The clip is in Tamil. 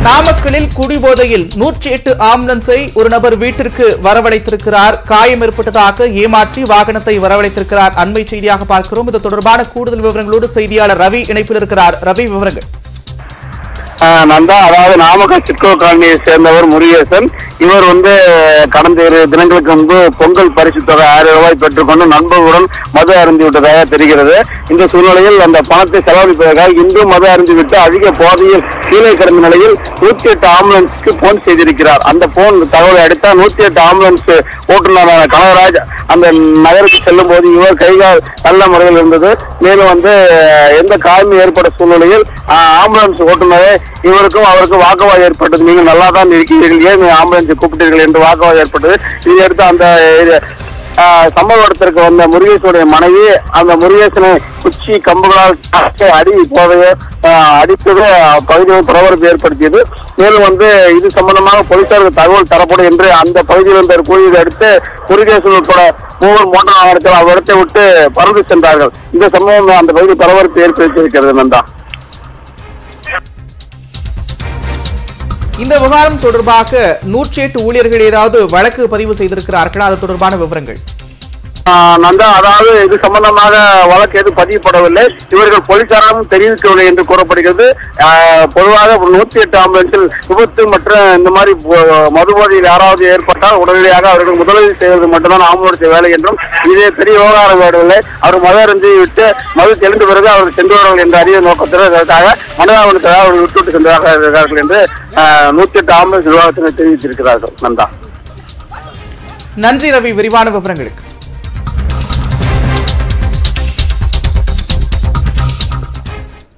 நாமக்கலில் குடிபோதையில் 108 ஆம்புலன்ஸை ஒரு நபர் வீட்டிற்கு வரவழைத்திருக்கிறார். காயம் ஏற்பட்டதாக ஏமாற்றி வாகனத்தை வரவழைத்திருக்கிறார். அண்மை செய்தியாக பார்க்கிறோம். இது தொடர்பான கூடுதல் விவரங்களோடு செய்தியாளர் ரவி இணைப்பில் இருக்கிறார். ரவி, விவரங்கள். நந்தா, அதாவது நாமக்கல் சிட்கோ காலனியை சேர்ந்தவர் முருகேசன். இவர் கடந்த 2 தினங்களுக்கு முன்பு பொங்கல் பரிசு தொகை 1000 ரூபாய் பெற்றுக்கொண்டு நண்பர்களுடன் மது அருந்தி விட்டதாக தெரிகிறது. இந்த சூழ்நிலையில் அந்த பணத்தை செலவழிப்பதற்காக இன்றும் மது அருந்திவிட்டு அதிக போதையில் கீழே கிடந்த நிலையில் 108 ஆம்புலன்ஸுக்கு போன் செய்திருக்கிறார். அந்த போன் தகவலை அடுத்த 108 ஆம்புலன்ஸ் ஓட்டுநரான கனகராஜ் அந்த நகருக்கு செல்லும் போது இவர் கைகால் நல்ல முறையில் இருந்தது. மேலும் எந்த காயமும் ஏற்பட்ட சூழ்நிலையில் ஆம்புலன்ஸ் ஓட்டுநரே இவருக்கும் அவருக்கும் வாக்குவாதம் ஏற்பட்டது. நீங்கள் நல்லா தான் இருக்கிறீர்கள், ஏன் ஆம்புலன்ஸை கூப்பிட்டீர்கள் என்று வாக்குவாதம் ஏற்பட்டது. இதையடுத்து அந்த சம்பவ இடத்திற்கு வந்த முருகேசனுடைய மனைவி அந்த முருகேசனை குச்சி கம்புகளால் அடி போதைய அடித்தது பகுதியில் பரபரப்பு ஏற்படுத்தியது. மேலும் இது சம்பந்தமாக போலீசாருக்கு தகவல் தரப்படும் என்று அந்த பகுதியில் இருந்த கூறியதை அடுத்து முருகேசன் உட்பட 3 மோட்டார் வாகனத்தில் அவ்விடத்தை விட்டு பறந்து சென்றார்கள். இந்த சம்பவம் அந்த பகுதியில் பரபரப்பு ஏற்படுத்தியிருக்கிறது. நந்தா, இந்த விவகாரம் தொடர்பாக 108 ஊழியர்கள் ஏதாவது வழக்கு பதிவு செய்திருக்கிறார்களா? அது தொடர்பான விவரங்கள். நந்தா, அதாவது இது சம்பந்தமாக வழக்கு எதுவும் பதியப்படவில்லை. இவர்கள் போலீசாரிடம் தெரிவிக்கவில்லை என்று கூறப்படுகிறது. பொதுவாக 108 ஆம்புலன்ஸில் விபத்து மற்றும் இந்த மாதிரி மதுபோதையில் யாராவது ஏற்பட்டால் உடனடியாக அவர்கள் முதலுதவி செய்வது மட்டும்தான் ஆம்புலன்ஸ் வேலை என்றும் இதே பெரிய விவகாரம் வேறவில்லை. அவர் மது அருந்தி விட்டு மது தெளிந்த பிறகு அவர்கள் சென்றுவார்கள் என்ற அறிய நோக்கத்திற்காக மனிதாபனுக்காக அவர்கள் விட்டுவிட்டு சென்றார்கள் இருக்கிறார்கள் என்று 108 ஆம்புலன்ஸ் நிர்வாகத்தினர் தெரிவித்திருக்கிறார்கள். நந்தா, நன்றி ரவி, விரிவான விவரங்களுக்கு.